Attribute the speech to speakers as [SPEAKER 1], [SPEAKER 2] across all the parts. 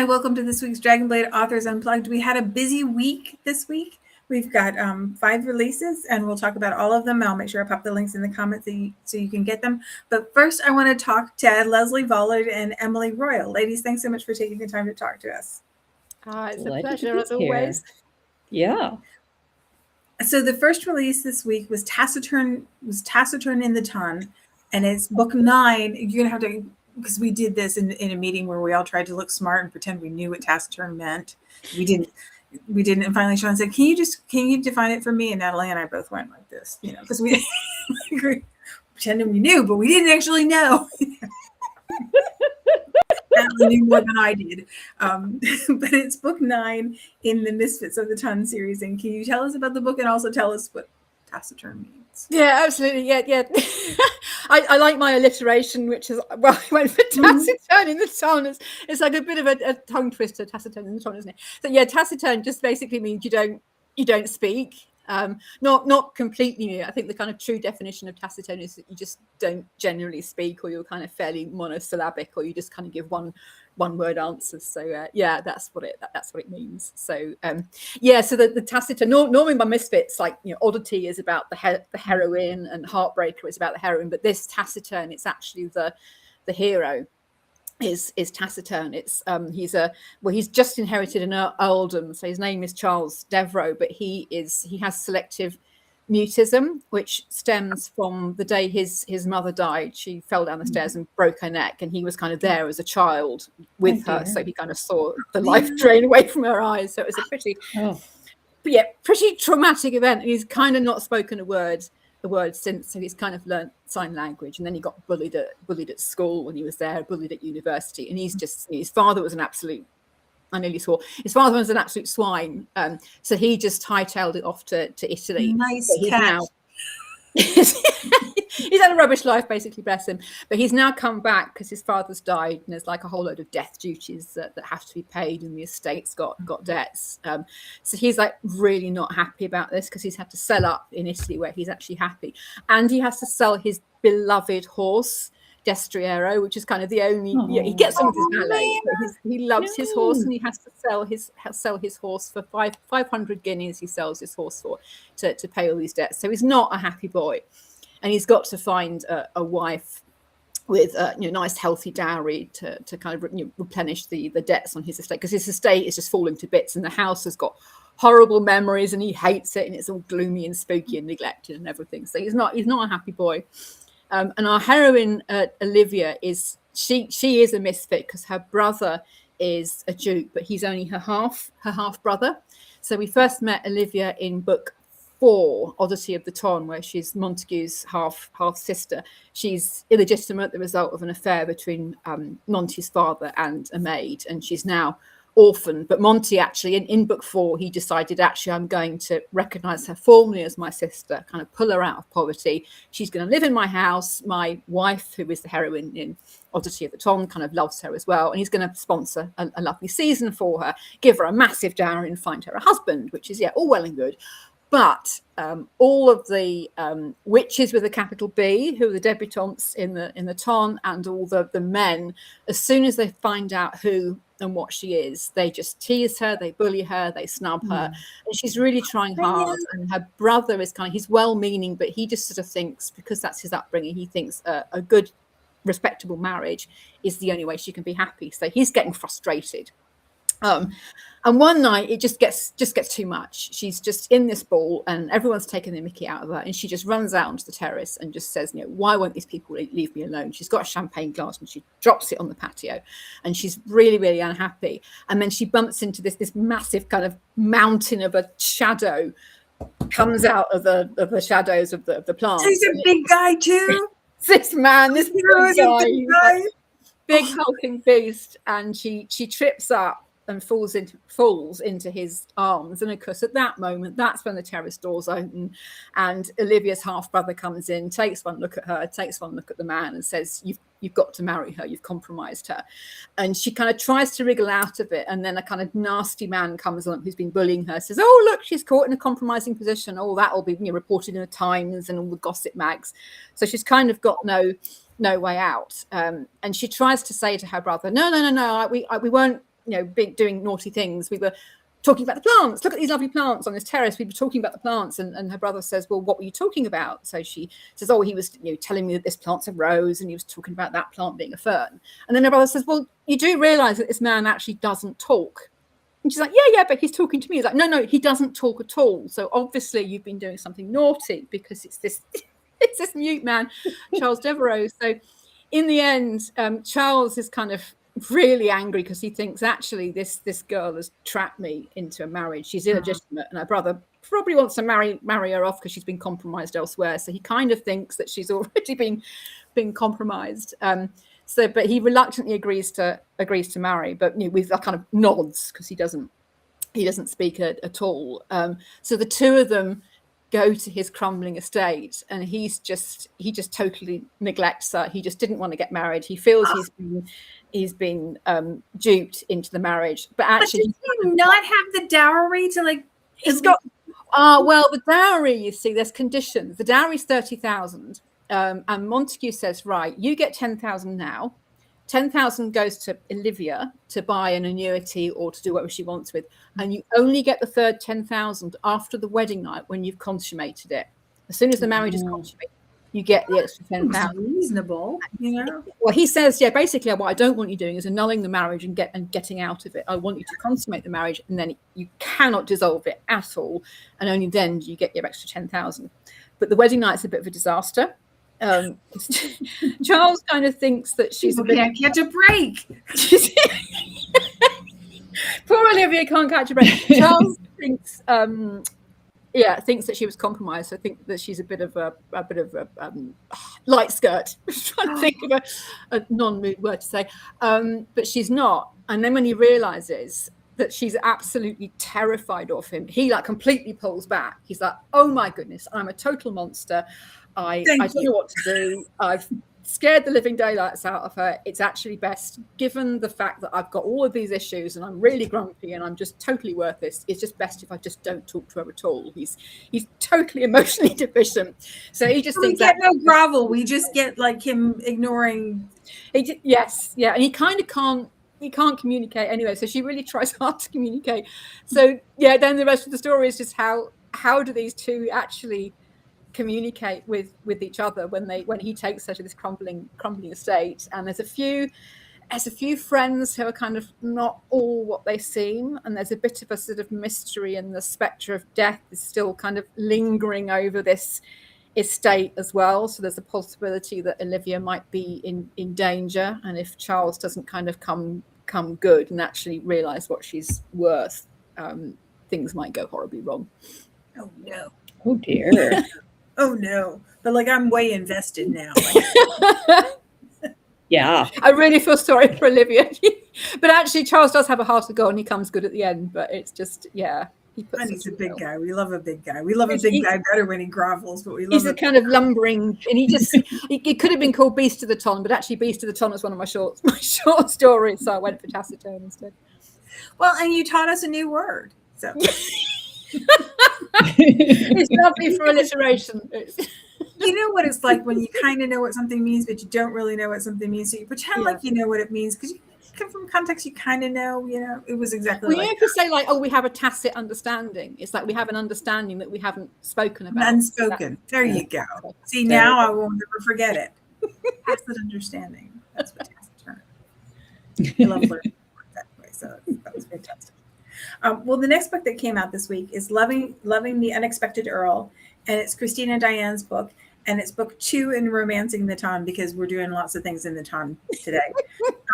[SPEAKER 1] Hi, welcome to this week's Dragonblade Authors Unplugged. We had a busy week this week. We've got 5 releases, and we'll talk about all of them. I'll make sure I pop the links in the comments so you can get them. But first, I want to talk to Leslie Vollard and Emily Royal. Ladies, thanks so much for taking the time to talk to us.
[SPEAKER 2] It's a pleasure, as always.
[SPEAKER 3] Yeah.
[SPEAKER 1] So the first release this week was Taciturn in the Ton, and it's book 9. You're gonna have to, because we did this in a meeting where we all tried to look smart and pretend we knew what taciturn meant. We didn't. And finally Sean said, can you define it for me? And Natalie and I both went like this, because we pretended we knew, but we didn't actually know. Natalie knew more than I did. But it's book 9 in the Misfits of the Ton series. And can you tell us about the book and also tell us what taciturn means?
[SPEAKER 2] Yeah, absolutely. Yeah. I like my alliteration, which is, well, I went for taciturn in the ton. It's like a bit of a tongue twister, taciturn in the ton, isn't it? So yeah, taciturn just basically means you don't speak. Not completely new. I think the kind of true definition of taciturn is that you just don't generally speak, or you're kind of fairly monosyllabic, or you just kind of give one word answers. So that's what it means. So so the taciturn, normally by Misfits, like Oddity is about the heroine and Heartbreaker is about the heroine, but this taciturn, it's actually the hero is taciturn. It's he's just inherited an earldom, so his name is Charles Devereux, but he has selective mutism, which stems from the day his mother died. She fell down the stairs and broke her neck, and he was kind of there as a child with her, so he kind of saw the life drain away from her eyes. So it was a pretty traumatic event. And he's kind of not spoken a word since, so he's kind of learnt sign language, and then he got bullied at school when he was there, bullied at university, and his father was an absolute, I nearly swore, his father was an absolute swine, so he just hightailed it off to Italy.
[SPEAKER 1] Nice catch.
[SPEAKER 2] He's had a rubbish life, basically, bless him, but he's now come back because his father's died, and there's like a whole load of death duties that have to be paid, and the estate's got debts, so he's like really not happy about this, because he's had to sell up in Italy where he's actually happy, and he has to sell his beloved horse Destriero, which is kind of the only he gets on with his valet, but he loves his horse, and he has to sell his horse for 500 guineas. He sells his horse for to pay all these debts. So he's not a happy boy, and he's got to find a wife with nice healthy dowry to kind of replenish the debts on his estate, because his estate is just falling to bits, and the house has got horrible memories, and he hates it, and it's all gloomy and spooky and neglected and everything. So he's not a happy boy. And our heroine, Olivia, is a misfit, because her brother is a duke, but he's only her half brother. So we first met Olivia in book 4, Oddity of the Ton, where she's Montague's half sister. She's illegitimate, the result of an affair between Monty's father and a maid, and she's now orphan. But Monty actually in book 4, he decided, actually, I'm going to recognize her formally as my sister, kind of pull her out of poverty. She's going to live in my house. My wife, who is the heroine in Oddity of the Ton, kind of loves her as well, and he's going to sponsor a lovely season for her, give her a massive dowry, and find her a husband, which is all well and good. But all of the witches with a capital B, who are the debutantes in the Ton, and all the men, as soon as they find out who and what she is, they just tease her, they bully her, they snub her, and she's really trying hard. And her brother is he's well-meaning, but he just sort of thinks, because that's his upbringing, he thinks a good, respectable marriage is the only way she can be happy. So he's getting frustrated. And one night it just gets too much. She's just in this ball, and everyone's taking the mickey out of her, and she just runs out onto the terrace and just says, why won't these people leave me alone? She's got a champagne glass, and she drops it on the patio, and she's really, really unhappy. And then she bumps into this massive kind of mountain of a shadow, comes out of the shadows of the plants.
[SPEAKER 1] He's a big guy too.
[SPEAKER 2] This big guy, big hulking beast, and she trips up and falls into his arms. And of course, at that moment, that's when the terrace doors open, and Olivia's half brother comes in, takes one look at her, takes one look at the man, and says, you've got to marry her, you've compromised her. And she kind of tries to wriggle out of it, and then a kind of nasty man comes along who's been bullying her, says, oh look, she's caught in a compromising position, oh, that'll be reported in the Times and all the gossip mags. So she's kind of got no way out, and she tries to say to her brother, no, we doing naughty things. We were talking about the plants. Look at these lovely plants on this terrace. We were talking about the plants, and her brother says, well, what were you talking about? So she says, oh, he was telling me that this plant's a rose, and he was talking about that plant being a fern. And then her brother says, well, you do realize that this man actually doesn't talk. And she's like, yeah, but he's talking to me. He's like, no, he doesn't talk at all. So obviously you've been doing something naughty, because it's this mute man, Charles Devereux. So in the end, Charles is kind of really angry, because he thinks, actually, this girl has trapped me into a marriage. She's illegitimate, and her brother probably wants to marry her off because she's been compromised elsewhere. So he kind of thinks that she's already been compromised. But he reluctantly agrees to marry, but with that kind of nods, because he doesn't speak at all. So the two of them go to his crumbling estate, and he just totally neglects her. He just didn't want to get married. He feels he's been duped into the marriage, but actually,
[SPEAKER 1] does he not have the dowry to
[SPEAKER 2] he's got. Well, the dowry, you see, there's conditions. The dowry's 30,000, and Montague says, right, you get 10,000 now. 10,000 goes to Olivia to buy an annuity or to do whatever she wants with, and you only get the third 10,000 after the wedding night, when you've consummated it. As soon as the marriage is consummated, you get the extra 10,000.
[SPEAKER 1] Reasonable,
[SPEAKER 2] Well, he says, basically, what I don't want you doing is annulling the marriage and getting out of it. I want you to consummate the marriage, and then you cannot dissolve it at all, and only then do you get your extra 10,000. But the wedding night's a bit of a disaster. Charles kind of thinks that she's
[SPEAKER 1] can't catch a break.
[SPEAKER 2] Poor Olivia can't catch a break. Charles thinks thinks that she was compromised. I think that she's a bit of a light skirt. I'm trying to think of a non-mood word to say, but she's not. And then when he realizes that she's absolutely terrified of him, he completely pulls back. He's like, oh my goodness, I'm a total monster. I don't know what to do. I've scared the living daylights out of her. It's actually best, given the fact that I've got all of these issues and I'm really grumpy and I'm just totally worthless, it's just best if I just don't talk to her at all. He's totally emotionally deficient. So he just thinks
[SPEAKER 1] that no grovel. We just get him ignoring.
[SPEAKER 2] Yes. Yeah. And he kind of can't communicate anyway. So she really tries hard to communicate. So then the rest of the story is just how do these two actually communicate with each other when he takes her to this crumbling estate. And there's a few friends who are kind of not all what they seem, and there's a bit of a sort of mystery, and the spectre of death is still kind of lingering over this estate as well. So there's a possibility that Olivia might be in danger, and if Charles doesn't kind of come good and actually realize what she's worth, things might go horribly wrong.
[SPEAKER 1] Oh no.
[SPEAKER 3] Oh dear.
[SPEAKER 1] Oh no. But I'm way invested now.
[SPEAKER 3] Yeah.
[SPEAKER 2] I really feel sorry for Olivia. But actually Charles does have a heart of gold, and he comes good at the end. But it's just,
[SPEAKER 1] And he's a big guy. We love a big guy. We love a big guy better when he grovels, but we love
[SPEAKER 2] he's a kind of lumbering, and it could have been called Beast of the Ton, but actually Beast of the Ton was one of my short stories, so I went for taciturn instead.
[SPEAKER 1] Well, and you taught us a new word. So
[SPEAKER 2] it's lovely for alliteration.
[SPEAKER 1] You know what it's like when you kind of know what something means, but you don't really know what something means. So you pretend like you know what it means because you come from context you kind of know. It was exactly
[SPEAKER 2] like. You could say we have a tacit understanding. It's like we have an understanding that we haven't spoken about.
[SPEAKER 1] Unspoken. There you go. See, now I will never forget it. Tacit understanding. That's what taciturn. I love learning that way. So that was fantastic. Well, the next book that came out this week is Loving the Unexpected Earl, and it's Christina Diane's book, and it's book 2 in Romancing the Ton, because we're doing lots of things in the ton today.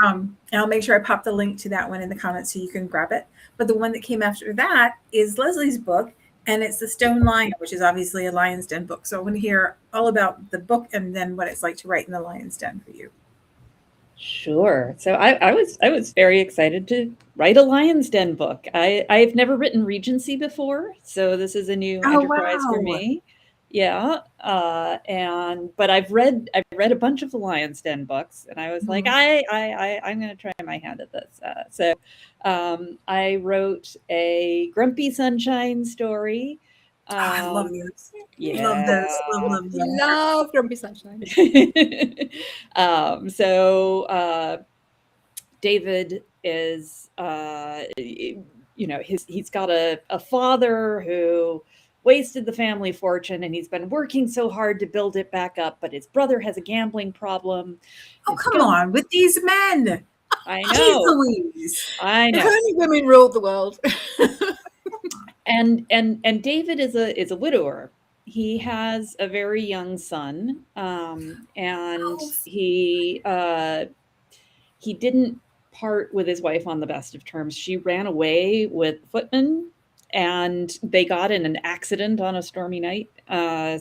[SPEAKER 1] And I'll make sure I pop the link to that one in the comments so you can grab it. But the one that came after that is Leslie's book, and it's The Stone Lion, which is obviously a Lion's Den book. So I want to hear all about the book and then what it's like to write in the Lion's Den for you.
[SPEAKER 3] Sure. So I was very excited to write a Lion's Den book. I've never written Regency before, so this is a new enterprise for me. Yeah. But I've read a bunch of the Lion's Den books, and I was like, I'm going to try my hand at this. So I wrote a Grumpy Sunshine story.
[SPEAKER 1] I love those.
[SPEAKER 3] Yeah.
[SPEAKER 1] Love those.
[SPEAKER 2] Love Grumpy Sunshine.
[SPEAKER 3] David is, he's got a father who wasted the family fortune, and he's been working so hard to build it back up, but his brother has a gambling problem.
[SPEAKER 1] Oh, come on, with these men.
[SPEAKER 3] I
[SPEAKER 1] Jeez
[SPEAKER 3] know.
[SPEAKER 1] Louise.
[SPEAKER 3] I know.
[SPEAKER 2] If only women ruled the world.
[SPEAKER 3] And David is a widower. He has a very young son, and he didn't part with his wife on the best of terms. She ran away with footmen, and they got in an accident on a stormy night.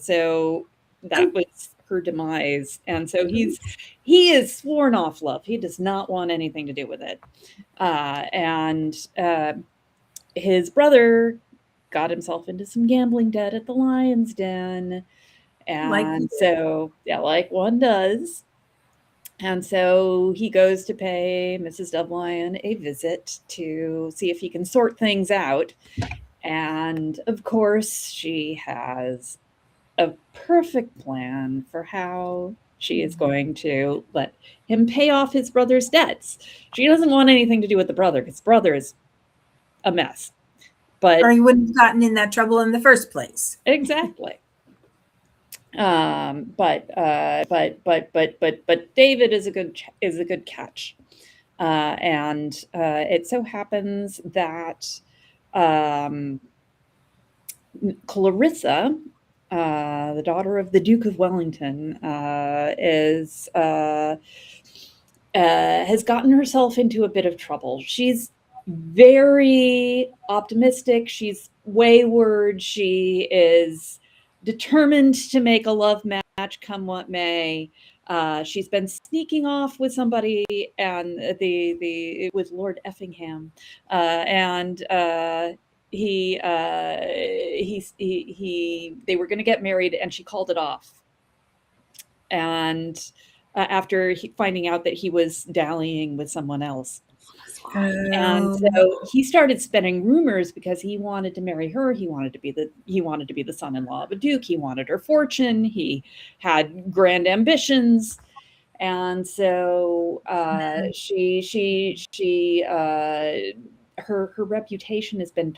[SPEAKER 3] So that was her demise. And so he is sworn off love. He does not want anything to do with it. And his brother got himself into some gambling debt at the Lion's Den. And so, yeah, like one does. And so he goes to pay Mrs. Dovelyon a visit to see if he can sort things out. And of course, she has a perfect plan for how she is going to let him pay off his brother's debts. She doesn't want anything to do with the brother, because the brother is a mess.
[SPEAKER 1] Or he wouldn't have gotten in that trouble in the first place.
[SPEAKER 3] Exactly. But David is a good catch, and it so happens that Clarissa, the daughter of the Duke of Wellington, has gotten herself into a bit of trouble. She's very optimistic. She's wayward. She is determined to make a love match come what may. She's been sneaking off with somebody, and with Lord Effingham, and they were going to get married, and she called it off. And after finding out that he was dallying with someone else. And so he started spreading rumors because he wanted to marry her. He wanted to be the son-in-law of a duke. He wanted her fortune. He had grand ambitions. And so her reputation has been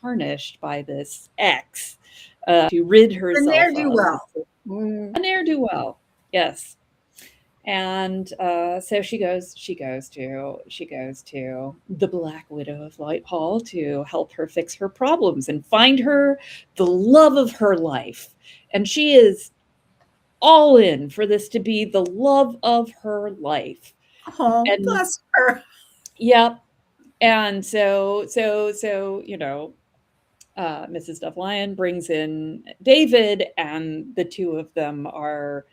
[SPEAKER 3] tarnished by this ex to rid herself
[SPEAKER 1] a ne'er-do-well.
[SPEAKER 3] A ne'er-do-well, yes. And so she goes to the Black Widow of Whitehall to help her fix her problems and find her the love of her life. And she is all in for this to be the love of her life.
[SPEAKER 1] Oh,
[SPEAKER 3] and,
[SPEAKER 1] bless her.
[SPEAKER 3] Yep. And so Mrs. Dovelyon brings in David, and the two of them are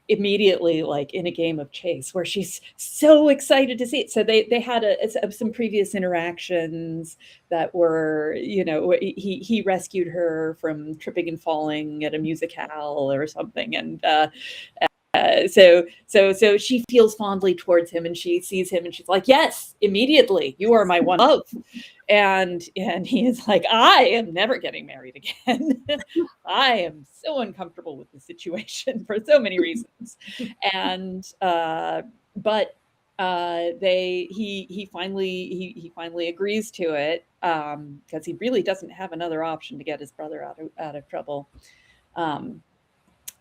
[SPEAKER 3] immediately like in a game of chase where she's so excited to see it. So they had some previous interactions that were, he rescued her from tripping and falling at a musicale or something. And so she feels fondly towards him, and she sees him and she's like, yes, immediately, you are my one love. And he is like, I am never getting married again. I am so uncomfortable with the situation for so many reasons. And he finally agrees to it, because he really doesn't have another option to get his brother out of trouble. And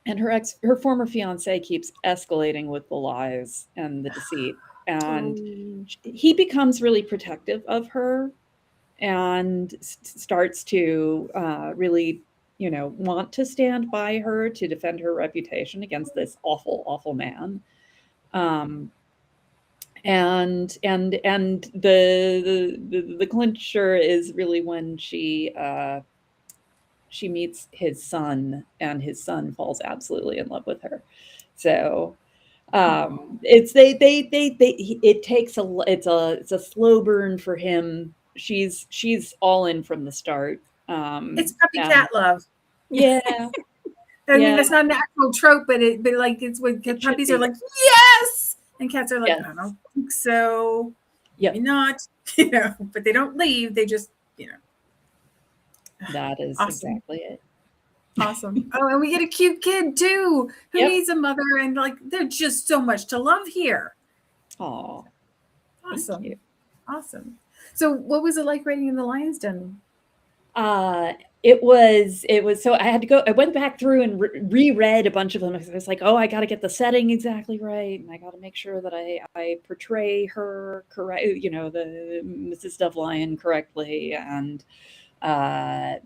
[SPEAKER 3] her former fiance keeps escalating with the lies and the deceit, and he becomes really protective of her, and starts to really, want to stand by her to defend her reputation against this awful, awful man. And the clincher is really when she meets his son, and his son falls absolutely in love with her. So it's a slow burn for him. She's all in from the start.
[SPEAKER 1] It's puppy cat love.
[SPEAKER 3] Yeah.
[SPEAKER 1] I mean, that's not an actual trope, but it's when puppies are like, yes, and cats are like, yes. I don't think so. Maybe not. But they don't leave. They just,
[SPEAKER 3] That is awesome. Exactly it.
[SPEAKER 1] Awesome. Oh, and we get a cute kid too, who needs a mother, and there's just so much to love here.
[SPEAKER 3] Oh,
[SPEAKER 1] Awesome.
[SPEAKER 3] thank you.
[SPEAKER 1] Awesome. So what was it like writing in the Lion's Den?
[SPEAKER 3] It was so I went back through and reread a bunch of them. I was like, oh, I got to get the setting exactly right, and I got to make sure that I portray her correct, the Mrs. Dovelion correctly, and that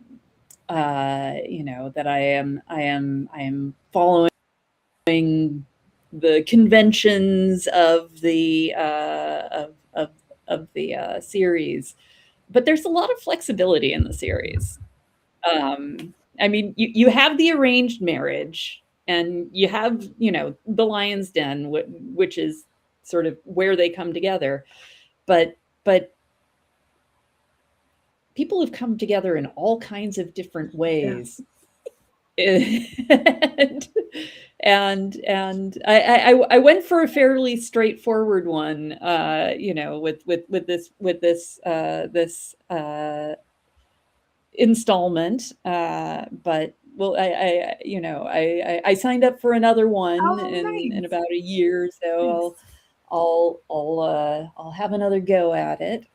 [SPEAKER 3] I am following the conventions of the series, but there's a lot of flexibility in the series. I mean, you have the arranged marriage, and you have, the Lion's Den, which is sort of where they come together. But people have come together in all kinds of different ways. Yeah. and I went for a fairly straightforward one, with this installment, but well, I signed up for another one in about a year, so I'll have another go at it.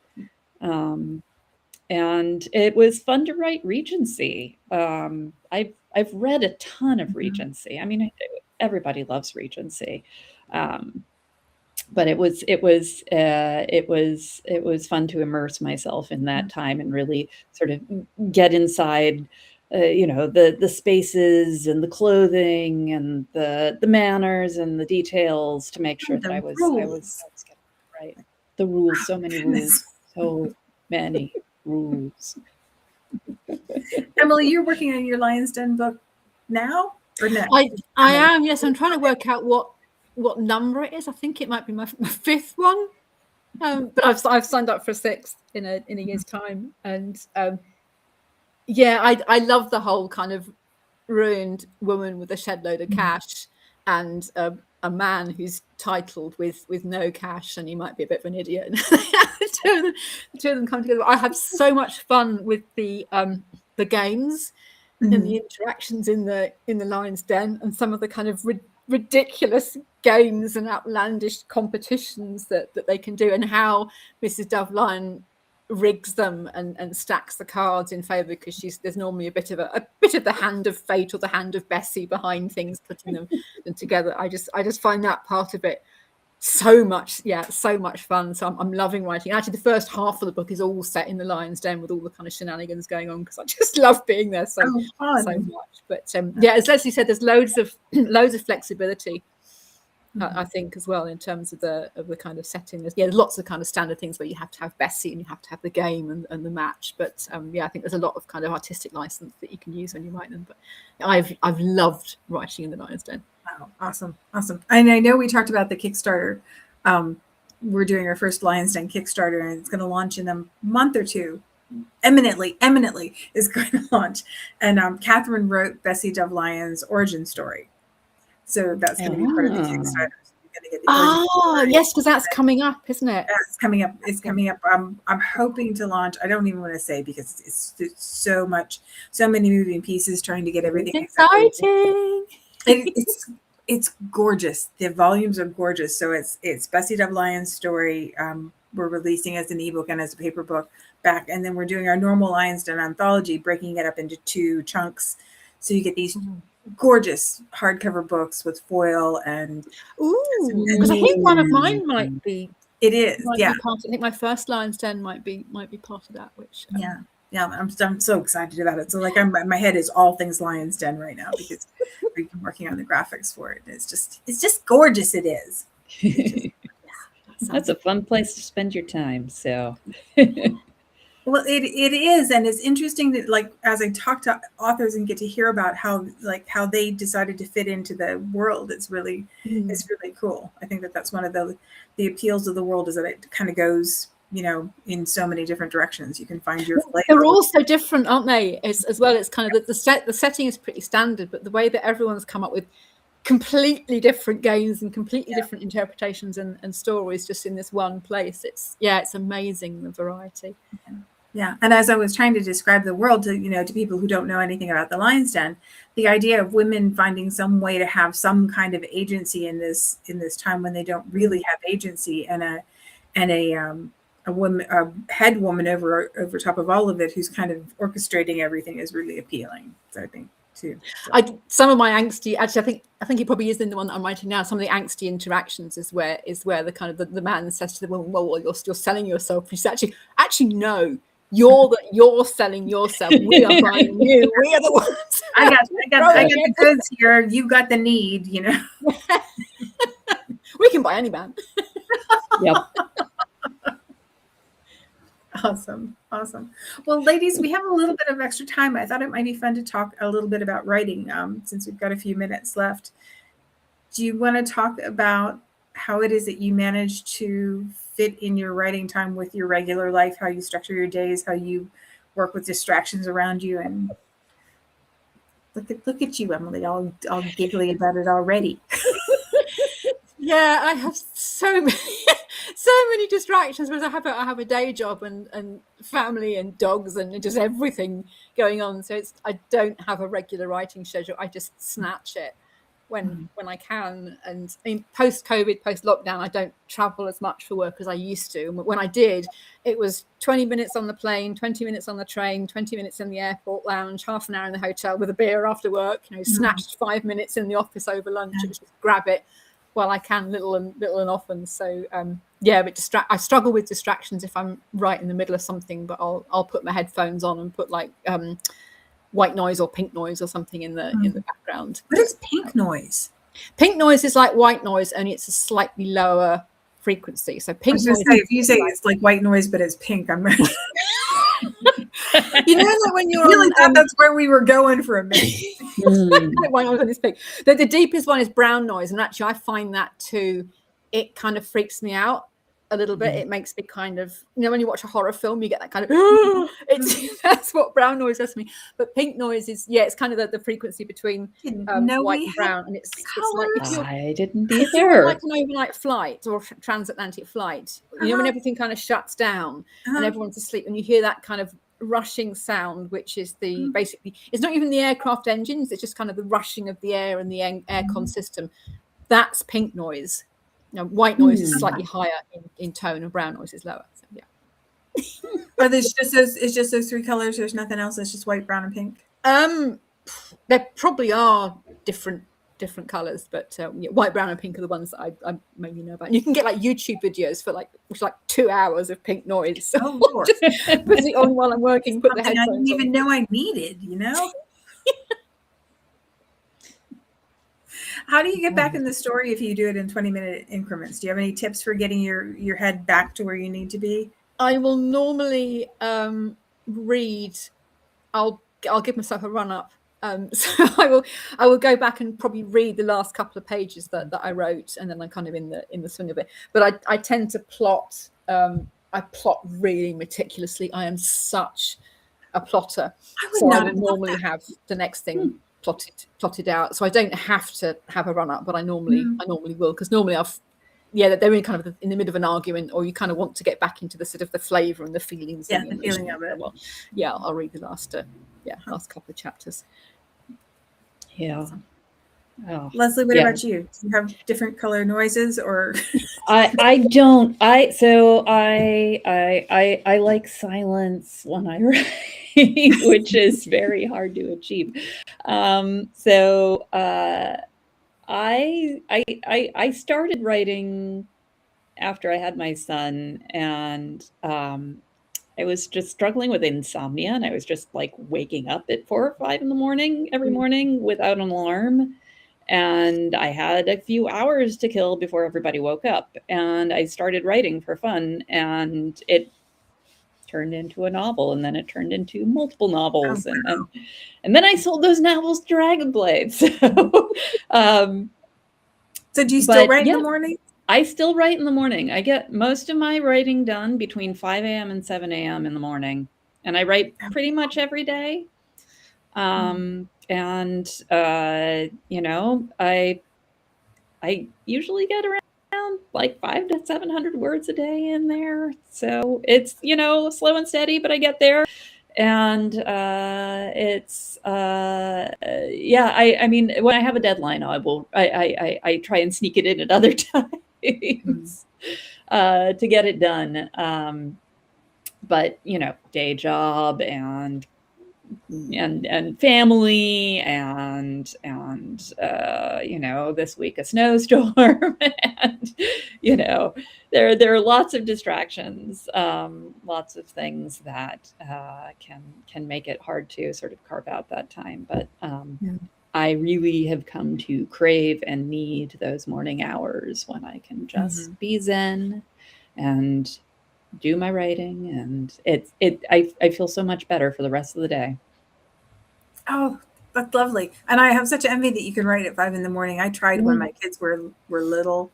[SPEAKER 3] And it was fun to write Regency. I've read a ton of Regency. I mean, everybody loves Regency. But it was fun to immerse myself in that time and really sort of get inside, the spaces and the clothing and the manners and the details to make sure that I was getting it right. The rules, so many rules, so many rules.
[SPEAKER 1] Emily, you're working on your Lion's Den book now or no?
[SPEAKER 2] I am, yes. I'm trying to work out what number it is. I think it might be my fifth one, but I've signed up for a sixth in a year's time. And I love the whole kind of ruined woman with a shed load of cash and a man who's titled with no cash, and he might be a bit of an idiot. And the two of them come together. I have so much fun with the games and the interactions in the Lion's Den, and some of the kind of ridiculous games and outlandish competitions that they can do, and how Mrs. Dovelion rigs them and stacks the cards in favor, because there's normally a bit of the hand of fate or the hand of Bessie behind things, putting them together. I just find that part of it so much fun. So I'm loving writing. Actually, the first half of the book is all set in the Lion's Den with all the kind of shenanigans going on, because I just love being there so much. But as Leslie said, there's loads of flexibility, I think, as well, in terms of the kind of setting. There's lots of kind of standard things where you have to have Bessie and you have to have the game and the match. But I think there's a lot of kind of artistic license that you can use when you write them. But I've loved writing in the Lion's Den.
[SPEAKER 1] Wow, awesome. And I know we talked about the Kickstarter. We're doing our first Lion's Den Kickstarter, and it's going to launch in a month or two. Eminently is going to launch. And Catherine wrote Bessie Dovelion's origin story. So that's going to be part of the Kickstarter. So you're going to get the
[SPEAKER 2] yes, because that's coming up, isn't it?
[SPEAKER 1] Yeah, it's coming up. I'm hoping to launch. I don't even want to say, because it's so many moving pieces trying to get everything.
[SPEAKER 2] It's exciting.
[SPEAKER 1] It's gorgeous. The volumes are gorgeous. So it's Bessie Dovelion's story. We're releasing as an ebook and as a paper book back, and then we're doing our normal Lion's Den anthology, breaking it up into 2 chunks. So you get these gorgeous hardcover books with foil and
[SPEAKER 2] because I think one of mine might be.
[SPEAKER 1] It is, yeah.
[SPEAKER 2] I think my first Lion's Den might be part of that. Which
[SPEAKER 1] I'm so excited about it. So like my head is all things Lion's Den right now, because we've been working on the graphics for it. It's just gorgeous. It is.
[SPEAKER 3] That's a fun place to spend your time. So.
[SPEAKER 1] Well, it is, and it's interesting that, like, as I talk to authors and get to hear about how they decided to fit into the world, it's really cool. I think that's one of the appeals of the world, is that it kind of goes, in so many different directions. You can find your flavor.
[SPEAKER 2] They're all so different, aren't they? As well, it's kind of the setting is pretty standard, but the way that everyone's come up with completely different games and completely different interpretations and stories just in this one place. It's amazing, the variety.
[SPEAKER 1] Yeah. And as I was trying to describe the world to people who don't know anything about the Lion's Den, the idea of women finding some way to have some kind of agency in this time when they don't really have agency, and a woman, a head woman over top of all of it, who's kind of orchestrating everything, is really appealing. So I think too. So.
[SPEAKER 2] Some of my angsty, actually, I think it probably is in the one that I'm writing now. Some of the angsty interactions is where the kind of the man says to the woman, "Well, you're selling yourself." She's actually no. You're selling yourself. We are buying you. We are the ones.
[SPEAKER 1] I got the goods here. You got the need.
[SPEAKER 2] We can buy any man.
[SPEAKER 3] Yep.
[SPEAKER 1] Awesome. Well, ladies, we have a little bit of extra time. I thought it might be fun to talk a little bit about writing, since we've got a few minutes left. Do you want to talk about how it is that you manage to fit in your writing time with your regular life, how you structure your days, how you work with distractions around you? And look at you, Emily, all giggly about it already.
[SPEAKER 2] Yeah, I have so many distractions because I have a day job and family and dogs and just everything going on. So I don't have a regular writing schedule. I just snatch it when I can. And post-COVID, post-lockdown, I don't travel as much for work as I used to. And when I did, it was 20 minutes on the plane, 20 minutes on the train, 20 minutes in the airport lounge, half an hour in the hotel with a beer after work, snatched 5 minutes in the office over lunch. It was just grab it while I can, little and often. So but I struggle with distractions if I'm right in the middle of something, but I'll put my headphones on and put like white noise or pink noise or something in the background.
[SPEAKER 1] What is pink noise?
[SPEAKER 2] Pink noise is like white noise, only it's a slightly lower frequency. So pink noise.
[SPEAKER 1] If you say it's like white noise, but it's pink, I'm ready.
[SPEAKER 2] That when you're
[SPEAKER 1] really thought that's where we were going for a minute.
[SPEAKER 2] White noise on this pink. The deepest one is brown noise, and actually I find that too. It kind of freaks me out a little bit. It makes me kind of, when you watch a horror film, you get that kind of, that's what brown noise does to me. But pink noise is, it's kind of the frequency between white and brown. And it's like, if
[SPEAKER 3] I didn't either.
[SPEAKER 2] Like an overnight flight or transatlantic flight, when everything kind of shuts down and everyone's asleep, and you hear that kind of rushing sound, which is basically, it's not even the aircraft engines, it's just kind of the rushing of the air and the aircon system. That's pink noise. White noise is slightly higher in tone, and brown noise is lower. So, yeah.
[SPEAKER 1] But it's just those three colors. There's nothing else. It's just white, brown, and pink.
[SPEAKER 2] There probably are different colors, but white, brown, and pink are the ones that I mainly know about. And you can get like YouTube videos for like 2 hours of pink noise. So just put it on while I'm working. Put the headphones on.
[SPEAKER 1] I didn't even know I needed. How do you get back in the story if you do it in 20-minute increments? Do you have any tips for getting your head back to where you need to be?
[SPEAKER 2] I will normally read. I'll give myself a run up. So I will go back and probably read the last couple of pages that I wrote, and then I'm kind of in the swing of it. But I tend to plot. I plot really meticulously. I am such a plotter. I would normally have the next thing plotted out, so I don't have to have a run up, but I normally will, because normally they're in kind of in the middle of an argument, or you kind of want to get back into the sort of the flavor and the feelings.
[SPEAKER 1] The feeling of it.
[SPEAKER 2] Well, I'll read the last couple of chapters.
[SPEAKER 3] Yeah.
[SPEAKER 1] Oh. Leslie, what about you? Do you have different color noises, or?
[SPEAKER 3] I don't. I like silence when I write, which is very hard to achieve. So I started writing after I had my son, and I was just struggling with insomnia, and I was just like waking up at 4 or 5 in the morning every morning without an alarm. And I had a few hours to kill before everybody woke up. And I started writing for fun, and it turned into a novel, and then it turned into multiple novels. And then I sold those novels to Dragonblade.
[SPEAKER 1] So do you still write in the morning?
[SPEAKER 3] I still write in the morning. I get most of my writing done between 5 a.m. and 7 a.m. in the morning. And I write pretty much every day. And I usually get around around like 500 to 700 words a day in there. So it's, slow and steady, but I get there. And it's I mean, when I have a deadline, I try and sneak it in at other times to get it done. But day job and family and this week a snowstorm and there are lots of distractions, lots of things that can make it hard to sort of carve out that time, but I really have come to crave and need those morning hours when I can just be zen and do my writing, and I feel so much better for the rest of the day.
[SPEAKER 1] Oh, that's lovely. And I have such envy that you can write at 5 a.m. I tried when my kids were little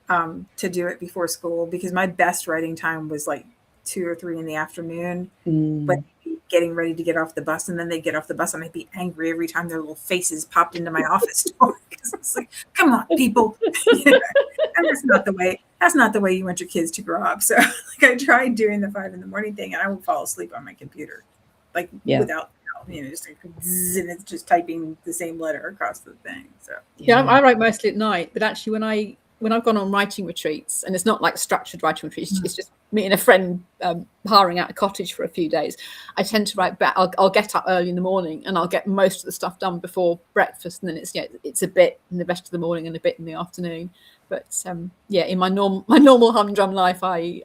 [SPEAKER 1] to do it before school, because my best writing time was like 2 or 3 in the afternoon, but getting ready to get off the bus, and then they get off the bus and I'd be angry every time their little faces popped into my office door, because it's like, come on, people. And that's not the way you want your kids to grow up. So like I tried doing the 5 a.m. thing, and I would fall asleep on my computer, like without just like, and it's just typing the same letter across the thing. So
[SPEAKER 2] I write mostly at night, but actually when I've gone on writing retreats, and it's not like structured writing retreats, it's just me and a friend hiring out a cottage for a few days, I tend to write back. I'll get up early in the morning and I'll get most of the stuff done before breakfast, and then it's a bit in the rest of the morning and a bit in the afternoon. But in my normal humdrum life, I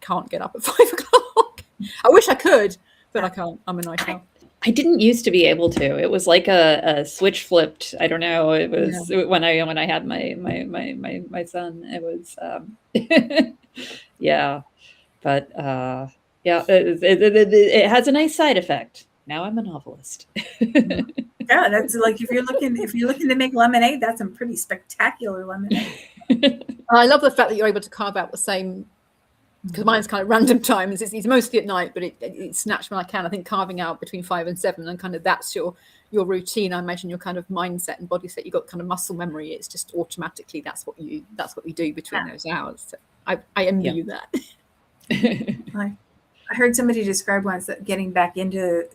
[SPEAKER 2] can't get up at 5 o'clock. I wish I could, but I can't. I'm a night owl.
[SPEAKER 3] I didn't used to be able to. It was like a switch flipped. I don't know. It was when I had my son. It was but it has a nice side effect. Now I'm a novelist.
[SPEAKER 1] Yeah, that's like if you're looking to make lemonade, that's some pretty spectacular lemonade.
[SPEAKER 2] I love the fact that you're able to carve out the same, because mine's kind of random times. It's mostly at night, but it's snatched when I can. I think carving out between 5 and 7, and kind of that's your routine. I imagine your kind of mindset and body set. You've got kind of muscle memory. It's just automatically that's what you do between those hours. So I envy you that.
[SPEAKER 1] I heard somebody describe once that getting back into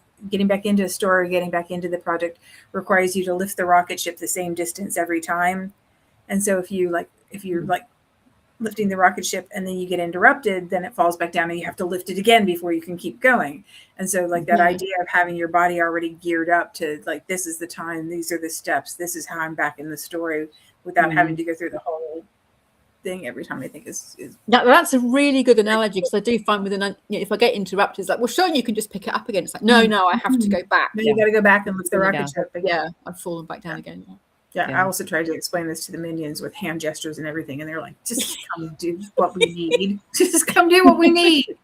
[SPEAKER 1] a story, getting back into the project requires you to lift the rocket ship the same distance every time. And so if you're lifting the rocket ship and then you get interrupted, then it falls back down and you have to lift it again before you can keep going. And so like that idea of having your body already geared up to like, this is the time, these are the steps, this is how I'm back in the story, without having to go through the whole thing every time, I think is
[SPEAKER 2] that's a really good analogy, because I do find if I get interrupted, it's like, well, sure, you can just pick it up again. It's like, no, I have to go back.
[SPEAKER 1] You got to go back and lift the rocket ship again.
[SPEAKER 2] Yeah, I've fallen back down again.
[SPEAKER 1] Yeah, I also tried to explain this to the minions with hand gestures and everything, and they're like, just come do what we need. Just come do what we need.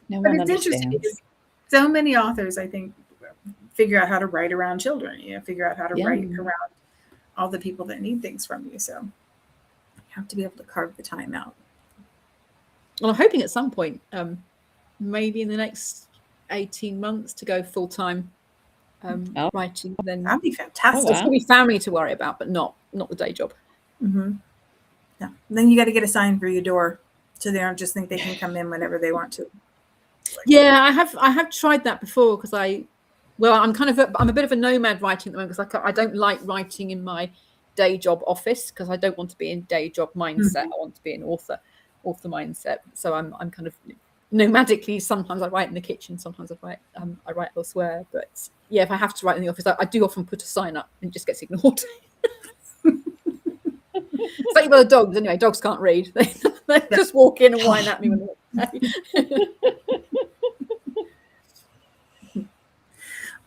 [SPEAKER 3] No
[SPEAKER 1] but
[SPEAKER 3] one
[SPEAKER 1] it's interesting because so many authors, I think, figure out how to write around children, figure out how to write around all the people that need things from you. So you have to be able to carve the time out.
[SPEAKER 2] Well, I'm hoping at some point, maybe in the next 18 months, to go full-time writing. Then
[SPEAKER 1] that'd be fantastic.
[SPEAKER 2] There's going to be family to worry about, but not the day job.
[SPEAKER 1] Mm-hmm. Yeah. Then you got to get a sign for your door, so they don't just think they can come in whenever they want to.
[SPEAKER 2] Yeah, I have tried that before, because I'm a bit of a nomad writing at the moment, because I don't like writing in my day job office, because I don't want to be in day job mindset. I want to be in author mindset. So I'm kind of nomadically. Sometimes I write in the kitchen, sometimes I write elsewhere. But yeah, if I have to write in the office, I do often put a sign up and it just gets ignored. It's like the dogs. Anyway, dogs can't read. They just walk in and whine at me when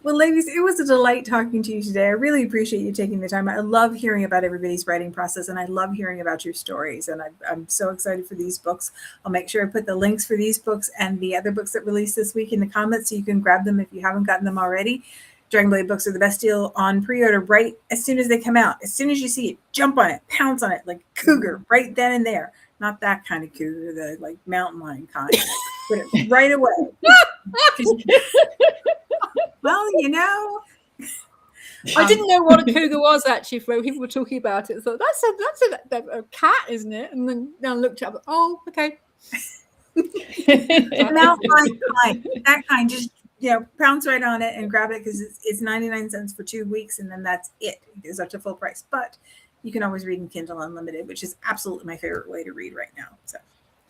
[SPEAKER 1] Well, ladies, it was a delight talking to you today. I really appreciate you taking the time. I love hearing about everybody's writing process, and I love hearing about your stories. And I'm so excited for these books. I'll make sure I put the links for these books and the other books that released this week in the comments, so you can grab them if you haven't gotten them already. Dragonblade books are the best deal on pre-order right as soon as they come out. As soon as you see it, jump on it, pounce on it like cougar right then and there. Not that kind of cougar, the like mountain lion kind. Put it right away. Well,
[SPEAKER 2] I didn't know what a cougar was actually. When people were talking about it, I thought that's a cat, isn't it? And then I looked up. Oh, okay.
[SPEAKER 1] Alpine kind, that kind, just pounce right on it and grab it because it's 99 cents for 2 weeks, and then that's it. It goes up to full price. But you can always read in Kindle Unlimited, which is absolutely my favorite way to read right now. So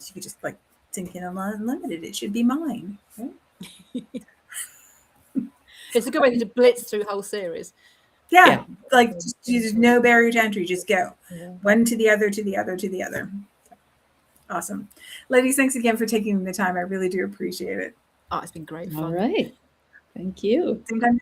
[SPEAKER 1] you could just like in Kindle Unlimited. It should be mine. Right?
[SPEAKER 2] It's a good way to blitz through the whole series.
[SPEAKER 1] Yeah. Like just no barrier to entry. Just go one to the other, to the other, to the other. Awesome. Ladies, thanks again for taking the time. I really do appreciate it.
[SPEAKER 2] Oh, it's been great fun.
[SPEAKER 3] All right. Thank you.
[SPEAKER 1] Same time